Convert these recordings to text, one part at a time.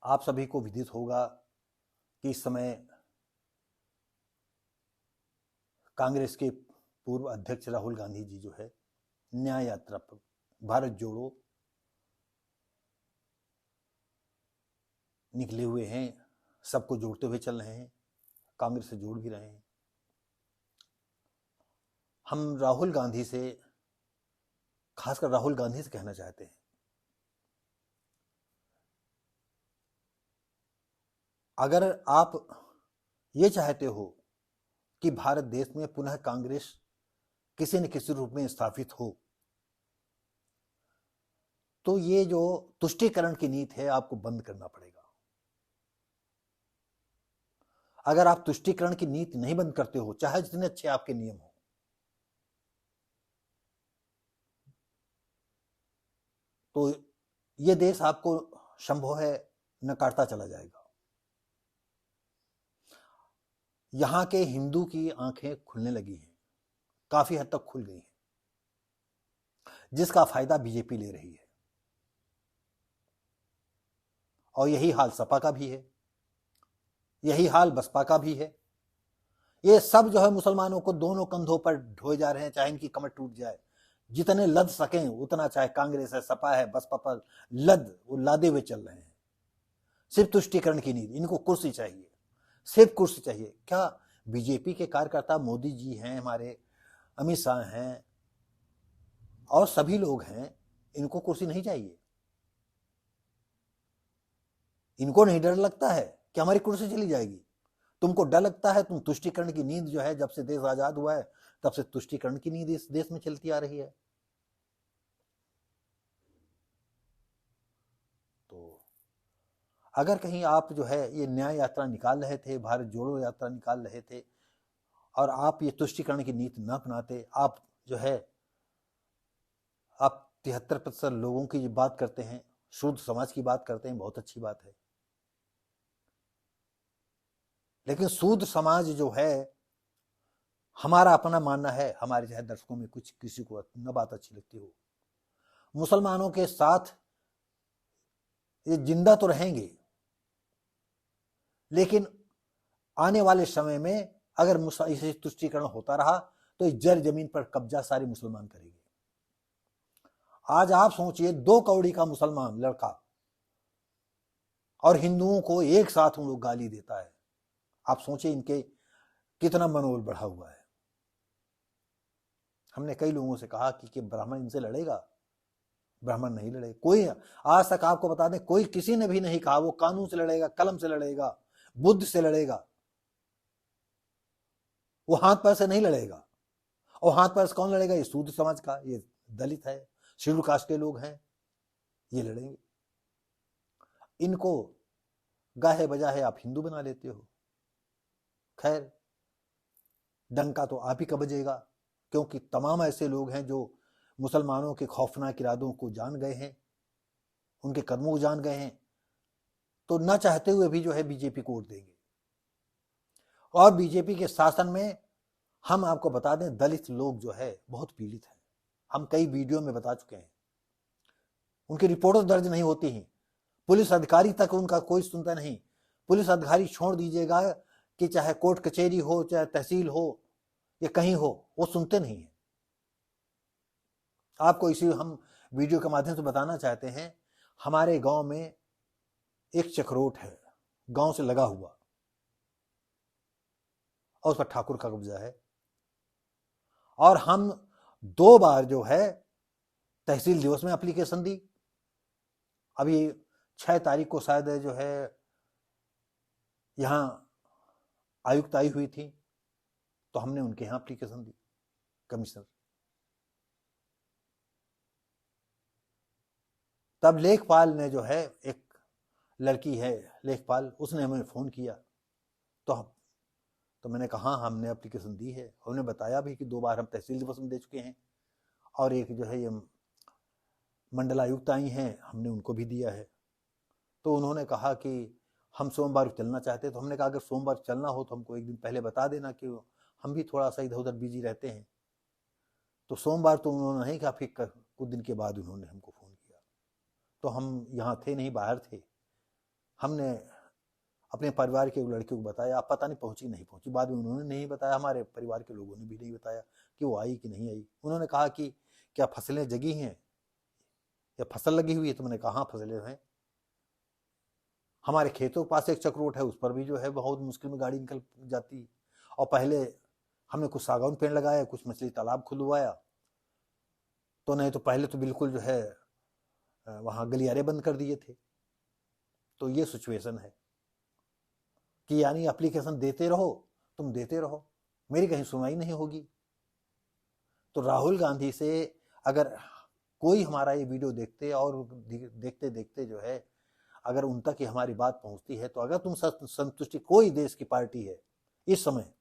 आप सभी को विदित होगा कि इस समय कांग्रेस के पूर्व अध्यक्ष राहुल गांधी जी जो है न्याय यात्रा पर भारत जोड़ो निकले हुए हैं। सबको जोड़ते हुए चल रहे हैं, कांग्रेस से जोड़ भी रहे हैं। हम राहुल गांधी से, खासकर राहुल गांधी से कहना चाहते हैं, अगर आप ये चाहते हो कि भारत देश में पुनः कांग्रेस किसी न किसी रूप में स्थापित हो, तो ये जो तुष्टीकरण की नीति है आपको बंद करना पड़ेगा। अगर आप तुष्टीकरण की नीति नहीं बंद करते हो, चाहे जितने अच्छे आपके नियम हो, तो ये देश आपको संभव है नकारता चला जाएगा। यहां के हिंदू की आंखें खुलने लगी हैं, काफी हद तक खुल गई हैं, जिसका फायदा बीजेपी ले रही है। और यही हाल सपा का भी है, यही हाल बसपा का भी है। ये सब जो है मुसलमानों को दोनों कंधों पर ढोए जा रहे हैं, चाहे इनकी कमर टूट जाए। जितने लद सकें उतना, चाहे कांग्रेस है, सपा है, बसपा पर वो लादे हुए चल रहे हैं। सिर्फ तुष्टीकरण की नीति, इनको कुर्सी चाहिए, सिर्फ कुर्सी चाहिए। क्या बीजेपी के कार्यकर्ता, मोदी जी हैं, हमारे अमित शाह हैं और सभी लोग हैं, इनको कुर्सी नहीं चाहिए? इनको नहीं डर लगता है कि हमारी कुर्सी चली जाएगी? तुमको डर लगता है? तुम तुष्टीकरण की नींद जो है, जब से देश आजाद हुआ है तब से तुष्टीकरण की नींद इस देश में चलती आ रही है। तो अगर कहीं आप जो है ये न्याय यात्रा निकाल रहे थे, भारत जोड़ो यात्रा निकाल रहे थे, और आप ये तुष्टीकरण की नीति न अपनाते, आप जो है आप 73% लोगों की बात करते हैं, शुद्ध समाज की बात करते हैं, बहुत अच्छी बात है। लेकिन शुद्ध समाज जो है, हमारा अपना मानना है, हमारे चाहे दर्शकों में कुछ किसी को न बात अच्छी लगती हो, मुसलमानों के साथ ये जिंदा तो रहेंगे, लेकिन आने वाले समय में अगर इसे तुष्टीकरण होता रहा तो इस जर जमीन पर कब्जा सारे मुसलमान करेंगे। आज आप सोचिए, 2 कौड़ी का मुसलमान लड़का और हिंदुओं को एक साथ उन लोग गाली देता है। आप सोचिए इनके कितना मनोबल बढ़ा हुआ है। हमने कई लोगों से कहा कि ब्राह्मण इनसे लड़ेगा? ब्राह्मण नहीं लड़े। कोई आज तक आपको बता दें, कोई किसी ने भी नहीं कहा वो कानून से लड़ेगा, कलम से लड़ेगा, बुद्ध से लड़ेगा। वो हाथ पैर से नहीं लड़ेगा। और हाथ पैर से कौन लड़ेगा? ये शूद्र समाज का, ये दलित है, शेड्यूल कास्ट के लोग हैं, ये लड़ेंगे। इनको गाहे बजाहे आप हिंदू बना लेते हो। खैर, डंका तो आप ही का बजेगा, क्योंकि तमाम ऐसे लोग हैं जो मुसलमानों के खौफनाक इरादों को जान गए हैं, उनके कदमों को जान गए हैं, तो ना चाहते हुए भी जो है बीजेपी को वोट देंगे। और बीजेपी के शासन में हम आपको बता दें, दलित लोग जो है बहुत पीड़ित हैं। हम कई वीडियो में बता चुके हैं, उनकी रिपोर्ट दर्ज नहीं होती हैं, पुलिस अधिकारी तक उनका कोई सुनता नहीं। पुलिस अधिकारी छोड़ दीजिएगा कि चाहे कोर्ट कचहरी हो, चाहे तहसील हो या कहीं हो, वो सुनते नहीं है। आपको इसी हम वीडियो के माध्यम से बताना चाहते हैं, हमारे गांव में एक चक्रोट है, गांव से लगा हुआ, और उस पर ठाकुर का कब्जा है। और हम 2 बार जो है तहसील दिवस में एप्लीकेशन दी। अभी 6 तारीख को शायद जो है यहां आयुक्त आई हुई थी, तो हमने उनके यहां एप्लीकेशन दी, कमिश्नर। तब लेखपाल ने जो है, एक लड़की है लेखपाल, उसने हमें फोन किया, तो मैंने कहा हमने एप्लीकेशन दी है। उन्होंने बताया भी कि 2 बार हम तहसील दिवस में दे चुके हैं, और एक जो है ये मंडलायुक्त आई हैं, हमने उनको भी दिया है। तो उन्होंने कहा कि हम सोमवार चलना चाहते हैं। तो हमने कहा अगर सोमवार चलना हो तो हमको एक दिन पहले बता देना, कि हम भी थोड़ा सा इधर उधर बिजी रहते हैं। तो सोमवार तो उन्होंने नहीं कहा, फिर कुछ दिन के बाद उन्होंने हमको फ़ोन किया। तो हम यहाँ थे नहीं, बाहर थे। हमने अपने परिवार के लड़कियों को बताया, आप पता नहीं पहुंची नहीं पहुंची। बाद में उन्होंने नहीं बताया, हमारे परिवार के लोगों ने भी नहीं बताया कि वो आई कि नहीं आई। उन्होंने कहा कि क्या फसलें जगी हैं या फसल लगी हुई है, तो मैंने कहा हाँ फसलें हैं। हमारे खेतों के पास एक चक्रोट है, उस पर भी जो है बहुत मुश्किल में गाड़ी निकल जाती। और पहले हमने कुछ सागौन पेड़ लगाया, कुछ मछली तालाब खुलवाया, तो नहीं तो पहले तो बिल्कुल जो है वहां गलियारे बंद कर दिए थे। तो ये सिचुएशन है कि यानी एप्लीकेशन देते रहो, तुम देते रहो, मेरी कहीं सुनवाई नहीं होगी। तो राहुल गांधी से अगर कोई हमारा ये वीडियो देखते और देखते देखते जो है अगर उन तक ही हमारी बात पहुंचती है, तो अगर तुम संतुष्टि कोई देश की पार्टी है इस समय,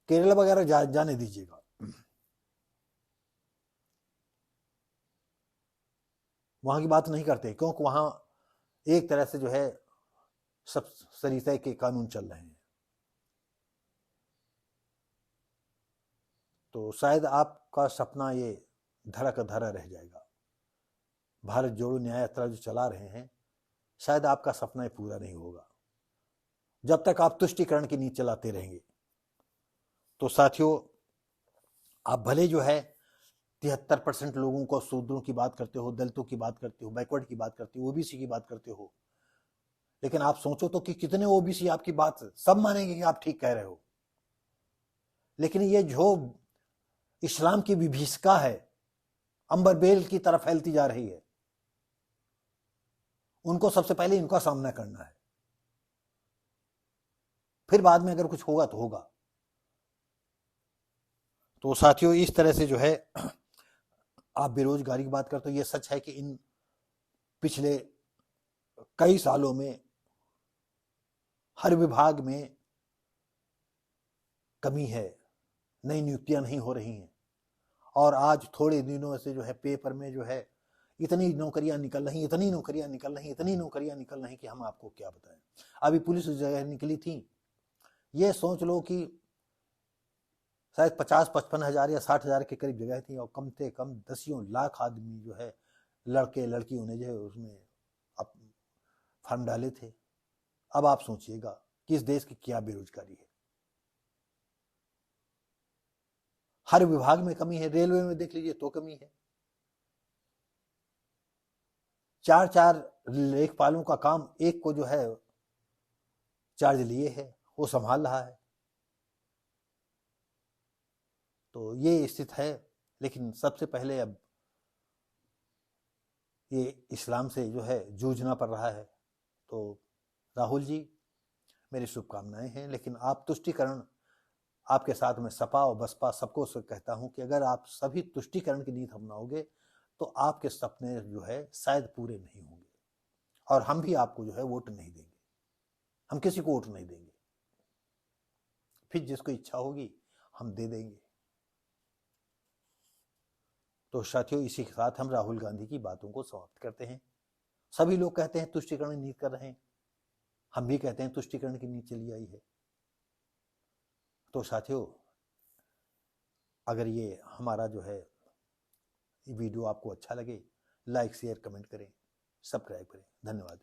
केरला वगैरह जाने दीजिएगा, वहां की बात नहीं करते, क्योंकि वहां एक तरह से जो है सब सरीते के कानून चल रहे हैं। तो शायद आपका सपना ये धरा का धरा रह जाएगा। भारत जोड़ो न्याय यात्रा जो चला रहे हैं, शायद आपका सपना ये पूरा नहीं होगा जब तक आप तुष्टीकरण की नीति चलाते रहेंगे। तो साथियों, आप भले जो है 73% लोगों को, शूद्रों की बात करते हो, दलितों की बात करते हो, बैकवर्ड की बात करते हो, ओबीसी की बात करते हो, लेकिन आप सोचो तो कि कितने ओबीसी आपकी बात सब मानेंगे कि आप ठीक कह रहे हो। लेकिन ये जो इस्लाम की विभीषिका है, अंबर बेल की तरफ फैलती जा रही है, उनको सबसे पहले इनका सामना करना है, फिर बाद में अगर कुछ होगा तो होगा। तो साथियों, इस तरह से जो है आप बेरोजगारी की बात करते हो, ये सच है कि इन पिछले कई सालों में हर विभाग में कमी है, नई नियुक्तियां नहीं हो रही हैं। और आज थोड़े दिनों से जो है पेपर में जो है इतनी नौकरियां निकल रही, इतनी नौकरियां निकल रही, इतनी नौकरियां निकल रही कि हम आपको क्या बताएं। अभी पुलिस जगह निकली थी, ये सोच लो कि शायद 50-55 हजार या 60 हजार के करीब जगह थी, और कम से कम 10 लाख आदमी जो है लड़के लड़कियों ने जो है उसमें फॉर्म डाले थे। अब आप सोचिएगा कि इस देश की क्या बेरोजगारी है। हर विभाग में कमी है, रेलवे में देख लीजिए तो कमी है। 4 लेखपालों का काम एक को जो है चार्ज लिए है, वो संभाल रहा है। तो ये स्थिति है। लेकिन सबसे पहले अब ये इस्लाम से जो है जूझना पड़ रहा है। तो राहुल जी, मेरी शुभकामनाएं हैं, लेकिन आप तुष्टीकरण, आपके साथ में सपा और बसपा सबको कहता हूं कि अगर आप सभी तुष्टीकरण की नीति अपनाओगे तो आपके सपने जो है शायद पूरे नहीं होंगे, और हम भी आपको जो है वोट नहीं देंगे, हम किसी को वोट नहीं देंगे। फिर जिसको इच्छा होगी हम दे देंगे। तो साथियों, इसी के साथ हम राहुल गांधी की बातों को समाप्त करते हैं। सभी लोग कहते हैं तुष्टीकरण नीति कर रहे हैं, हम भी कहते हैं तुष्टीकरण की नीति चली आई है। तो साथियों, अगर ये हमारा जो है वीडियो आपको अच्छा लगे, लाइक शेयर कमेंट करें, सब्सक्राइब करें। धन्यवाद।